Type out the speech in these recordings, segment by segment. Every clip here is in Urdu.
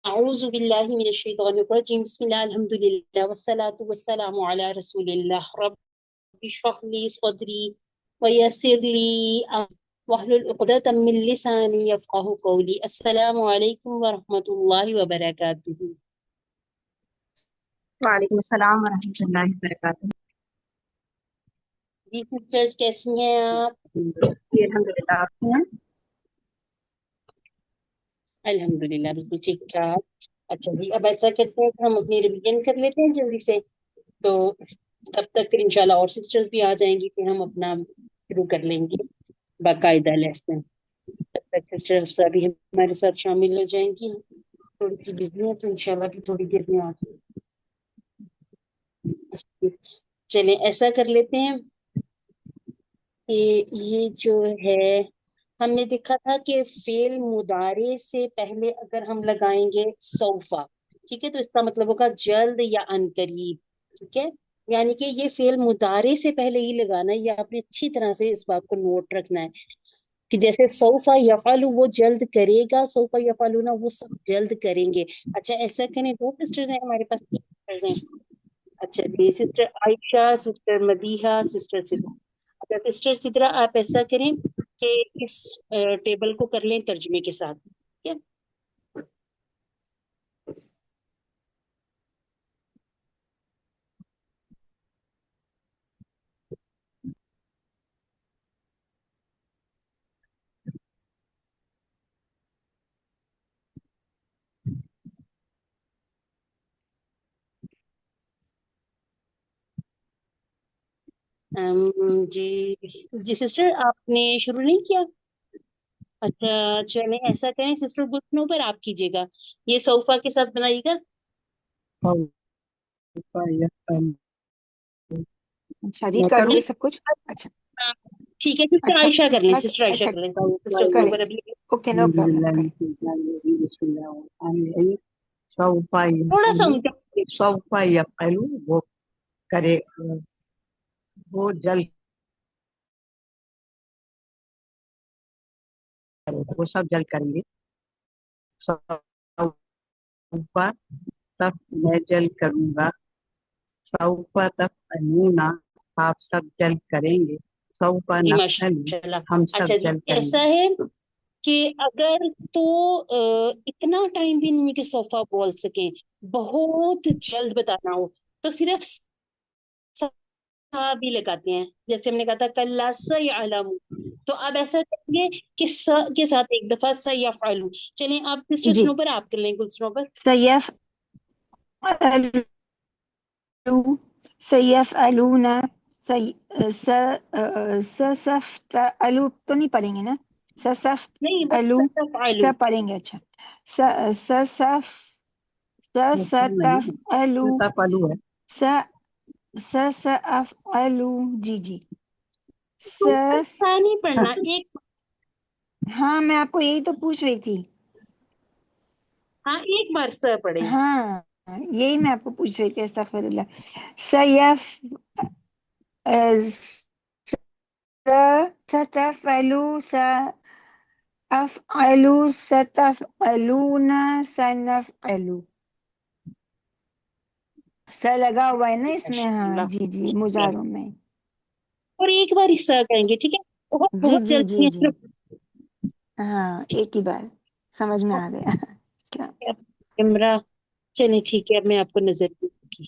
أعوذ بالله من الشيطان الرجيم بسم الله الحمد لله والصلاة والسلام على رسول الله رب اشرح لي صدري ويسر لي أمري واحلل عقدة من لساني يفقه قولي السلام عليكم ورحمة الله وبركاته. وعلیکم السلام ورحمۃ اللہ وبرکاتہ. جی سسٹرز کیسی ہیں آپ؟ جی الحمد للہ. آپ ہیں؟ الحمدللہ بالکل ٹھیک ٹھاک. اچھا جی اب ایسا کرتے ہیں کہ ہم اپنی ریویژن کر لیتے ہیں جلدی سے، تو تب تک پھر انشاءاللہ اور سسٹرز بھی آ جائیں گی، پھر ہم اپنا شروع کر لیں گے باقاعدہ لیسن. تب تک سسٹر حفصہ بھی ہمارے ساتھ شامل ہو جائیں گی، تھوڑی سی بزی ہیں تو انشاءاللہ بھی تھوڑی دیر میں آ جائیں. چلیں ایسا کر لیتے ہیں کہ یہ جو ہے ہم نے دیکھا تھا کہ فعل مضارع سے پہلے اگر ہم لگائیں گے سوفا، ٹھیک ہے، تو اس کا مطلب ہوگا جلد یا ان قریب. ٹھیک ہے، یعنی کہ یہ فعل مضارع سے پہلے ہی لگانا ہے، یہ آپ نے اچھی طرح سے اس بات کو نوٹ رکھنا ہے کہ جیسے سوفا یفعل وہ جلد کرے گا، سوفا یفعلون وہ سب جلد کریں گے. اچھا ایسا کریں، دو سسٹرز ہیں ہمارے پاس، تین سسٹرز ہیں. اچھا جی سسٹر عائشہ، سسٹر مدیحہ، سسٹر سدرا. اچھا سسٹر سدرا آپ ایسا کریں کہ اس ٹیبل کو کر لیں ترجمے کے ساتھ. ٹھیک ہے، جی جی سسٹر آپ نے شروع نہیں کیا؟ اچھا چلیں ایسا کریں سسٹر گفتنو پر آپ کیجیے گا، یہ صوفہ کے ساتھ بنائیے گا. اچھا ریڈ کر دوں گی سب کچھ. اچھا ٹھیک ہے سسٹر اچھا عائشہ کر لیں، میں سسٹر عائشہ اچھا کر لیں، سسٹر کریں. اوپر ابھی اوکے نو پرابلم. تھوڑا سا ان کا سوف یفعل وہ کرے، وہ جلد کرے، وہ سب جلد کریں گے. سوف تب میں جلد کروں گا، سوف تفعلون آپ سب جلد کریں گے، سوف جی نفعل ماشاء اللہ. ہم اچھا سب جی جلد کریں ایسا گے. ہے کہ اگر تو اتنا ٹائم بھی نہیں ہے کہ صوفہ بول سکیں، بہت جلد بتانا ہو تو صرف سا بھی لگاتے ہیں. جیسے ہم نے کہا تھا کلا سیعلم، تو اب ایسا کریں گے کہ س کے ساتھ ایک دفعہ سیفعلوا. چلیں آپ سسٹر جی سنو پر آپ کر لیں گل سنو پر. سیف سیفعلون سسفتعلو تو نہیں پڑھیں گے نا، نہیں وہ سسفتعلو ستفعلوا. سب پڑھیں گے. اچھا ستفعلو تفعلوا ہے سافعلو. جی جی سا نہیں پڑھنا، ایک ہاں میں آپ کو یہی تو پوچھ رہی تھی. ہاں ایک بار س پڑھیں. ہاں یہی میں آپ کو پوچھ رہی تھی. استغفر اللہ. سیف ستفعلو سأفعلو ستفعلون سنفعلو. س لگا ہوا ہے نا اس میں. ماشاء ہاں اللہ جی جی ٹھیک ہے، مضارع میں. اور ایک بار حصہ کریں گے. ٹھیک ہے، بہت جی بہت جی جی جلدی جی ہاں ایک ہی بار سمجھ میں آ گیا. کیا کیمرہ. چلیں ٹھیک ہے، اب میں آپ کو نظر دوں گی.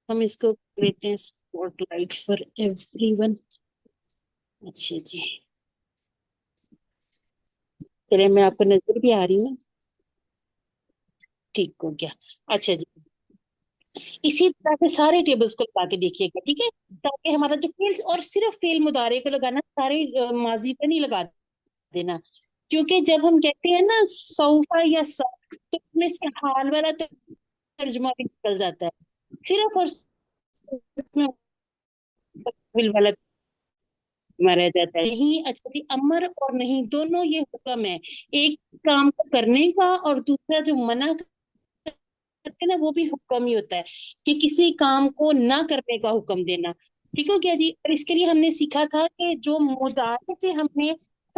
ہم اس کو لیتے ہیں spot light for every one. اچھا جی چلیں میں آپ کو نظر بھی آ رہی ہوں. ٹھیک ہو گیا. اچھا جی اسی طرح سے سارے ٹیبلز کو لگا کے دیکھیے گا، ٹھیک ہے، تاکہ ہمارا جو فیل اور صرف فیل مضارع کو لگانا، سارے ماضی پہ نہیں لگا دینا. کیونکہ جب ہم کہتے ہیں نا سوفا یا سوف تو اس میں سے حال والا ترجمہ بھی نکل جاتا ہے، صرف اور اس میں فعل والا ترجمہ رہ جاتا ہے. نہیں اچھا جی امر اور نہیں دونوں یہ حکم ہے، ایک کام کو کرنے کا اور دوسرا جو منع کرتے نا وہ بھی حکم ہی ہوتا ہے کہ کسی کام کو نہ کرنے کا حکم دینا. ٹھیک ہو گیا جی. اور اس کے لیے ہم نے سیکھا تھا کہ جو مضارع سے ہم نے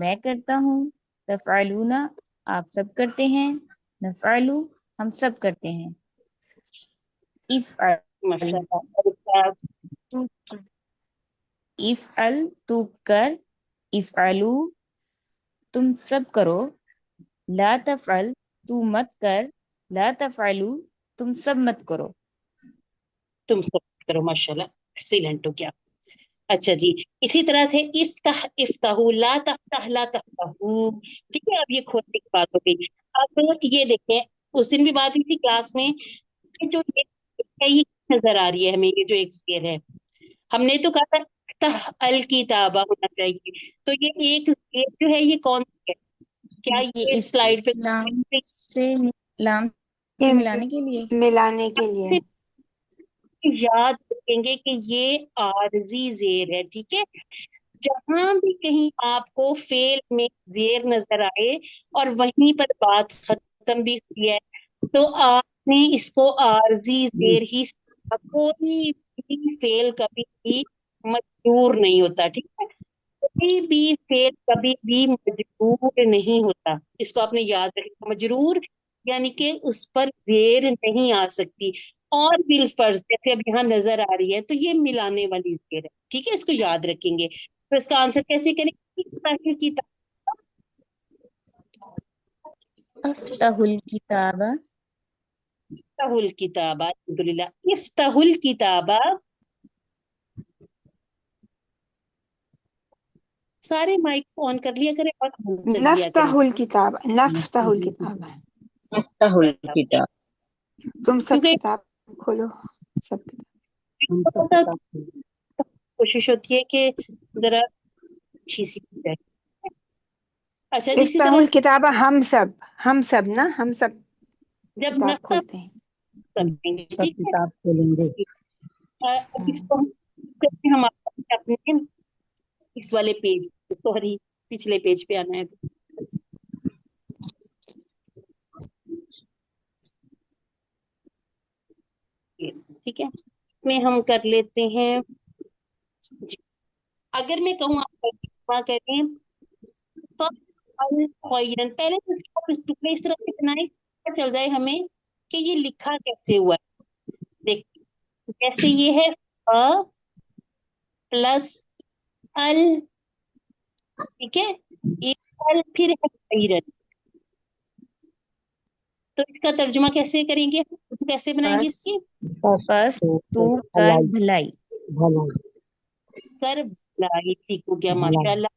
میں کرتا ہوں. تفعلونا آپ سب کرتے ہیں. نفعلو ہم سب کرتے ہیں. افعل ماشاءاللہ. افعل تو کر. افعلو تم سب کرو. لا تفعل تو مت کر. لا تفعلو تم سب مت کرو. تم سب کرو. ماشاءاللہ ایکسیلنٹ ہو گیا. اچھا جی، اسی طرح سے افتح افتح، لا تفتح لا تفتح. ٹھیک ہے، اب یہ کھولنے کی بات ہو گئی. اب یہ دیکھیں، اس دن بھی بات ہوئی تھی کلاس میں کہ جو یہ نظر آ رہی ہے ہمیں، یہ جو ایک زیر ہے، ہم نے تو کہا تھا افتح الکتابہ ہونا چاہیے. تو یہ ایک زیر جو ہے یہ کون سی ہے؟ کیا یہ یہ اس سلائیڈ پہ لام سے لام سے یہ ملانے کے لیے. ملانے کے لیے. یاد رکھیں گے کہ یہ عارضی زیر ہے. ٹھیک ہے، جہاں بھی کہیں آپ کو فعل میں زیر نظر آئے اور وہیں پر بات ختم بھی ہوئی ہے تو آپ نے اس کو عارضی زیر ہی سمجھا. کوئی بھی فعل کبھی بھی مجرور نہیں ہوتا. ٹھیک ہے، کوئی بھی فعل کبھی بھی مجرور نہیں ہوتا. اس کو آپ نے یاد رکھنا. مجرور یعنی کہ اس پر زیر نہیں آ سکتی. اور بالفرض جیسے اب یہاں نظر آ رہی ہے تو یہ ملانے والی زیر ہے. ٹھیک ہے، اس کو یاد رکھیں گے. تو اس کا آنسر کیسے کریں گے؟ افتح الکتاب. افتح الکتاب. الحمدللہ. افتح الکتاب. سارے مائک کو آن کر لیا کریں اور آنسر دیا کریں. نفتح الکتاب. نفتح الکتاب. افتح الکتاب. تم سب کیونکہ کتاب کھولو. سب کتاب. ہم سب کتاب کھولیں. کوشش ہوتی ہے کہ ذرا اچھی سی ہو جائے. اچھا جی، اسی افتح طرح الکتاب. ہم سب نا، ہم سب جب کتاب نقطہ کھولتے ہیں. کریں گے. سب ٹھیک ہے، کتاب کھولیں گے. اب اس کو ہم اپنے اس والے پیج، سوری پچھلے پیج پہ آنا ہے. ٹھیک ہے، اس میں ہم کر لیتے ہیں جی. اگر میں کہوں آپ کریں پہلے تو ٹکڑے اس طرح سے بنائے پتہ چل جائے ہمیں کہ یہ لکھا کیسے ہوا ہے. دیکھ، جیسے یہ ہے پلس ال. ٹھیک ہے، ایک ال پھر ہے خیرن. تو اس کا ترجمہ کیسے کریں گے، کیسے بنائیں گے اس کی؟ بس تو کر بھلائی. کر بھلائی. ٹھیک ہو گیا، ماشاء اللہ.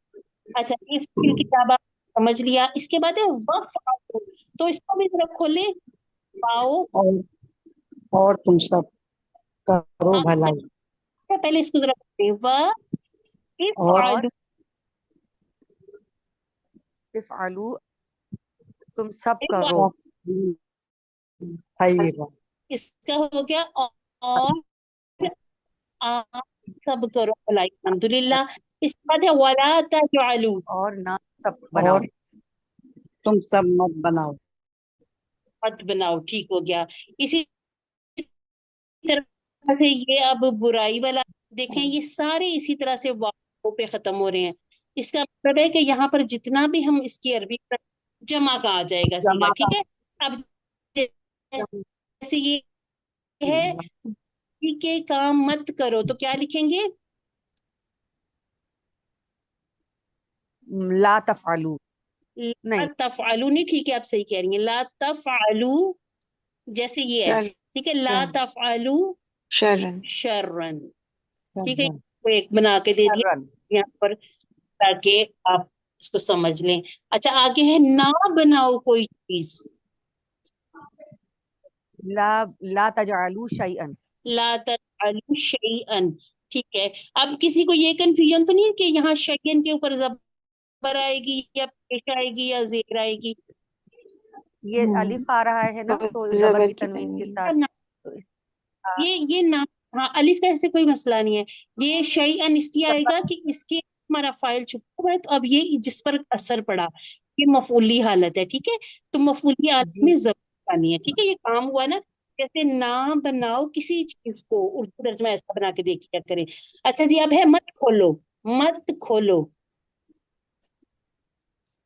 اچھا، اس کی کتاب آپ سمجھ لیا. اس کے بعد ہے وفعلوا. تو اس کو بھی ذرا کھولیں. پاؤ اور تم سب کرو بھلائی. پہلے اس کو ذرا کھولیں. اور وفعلوا. افعلو تم سب کرو. خیرا. اس کا ہو گیا. اور آپ سب کرو بھلائی. الحمدللہ. اس کے بعد ہے ولا تجعلوا. اور نہ سب بناؤ. اور تم سب مت بناؤ. مت بناؤ. ٹھیک ہو گیا. اسی طرح سے یہ اب برائی والا دیکھیں، یہ سارے اسی طرح سے واؤ پہ ختم ہو رہے ہیں. اس کا مطلب ہے کہ یہاں پر جتنا بھی ہم اس کی عربی جمع کا آ جائے گا سیدھا. جمع ٹھیک ہے، اب جیسے یہ ہے کہ کام مت کرو تو کیا لکھیں گے؟ لا تفعلو. لا نہیں. تفعلوا. نہیں، ٹھیک ہے، آپ صحیح کہہ رہی ہیں. لا تفعلوا جیسے یہ ہے. ٹھیک ہے، لا تفعلوا شرن. شرن. ٹھیک ہے، وہ ایک بنا کے دے دیا شرن. یہاں پر تاکہ آپ اس کو سمجھ لیں. اچھا، آگے ہے نہ بناؤ کوئی چیز. لا تجعلوا شیئا. لا تجعلوا شیئا. ٹھیک ہے، اب کسی کو یہ کنفیوژن تو نہیں ہے کہ یہاں شیئن کے اوپر زبر آئے گی یا پیش آئے گی یا زیر آئے گی؟ یہ الف آ رہا ہے نا، تو زبر کی تنوین کے ساتھ. تو اس یہ نہ، ہاں الف کا ایسے کوئی مسئلہ نہیں ہے. یہ شیئن اس لیے آئے گا کہ اس کے ہمارا فائل چھپا ہوا ہے. تو اب یہ جس پر اثر پڑا یہ مفعولی حالت ہے. ٹھیک ہے، تو مفعولی حالت جی میں زبر آنی ہے. ٹھیک ہے، یہ کام ہوا نا. جیسے نہ بناؤ کسی چیز کو، اردو ترجمہ ایسا بنا کے دیکھیا کریں. اچھا جی، اب ہے مت کھولو. مت کھولو.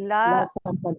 لا تقبل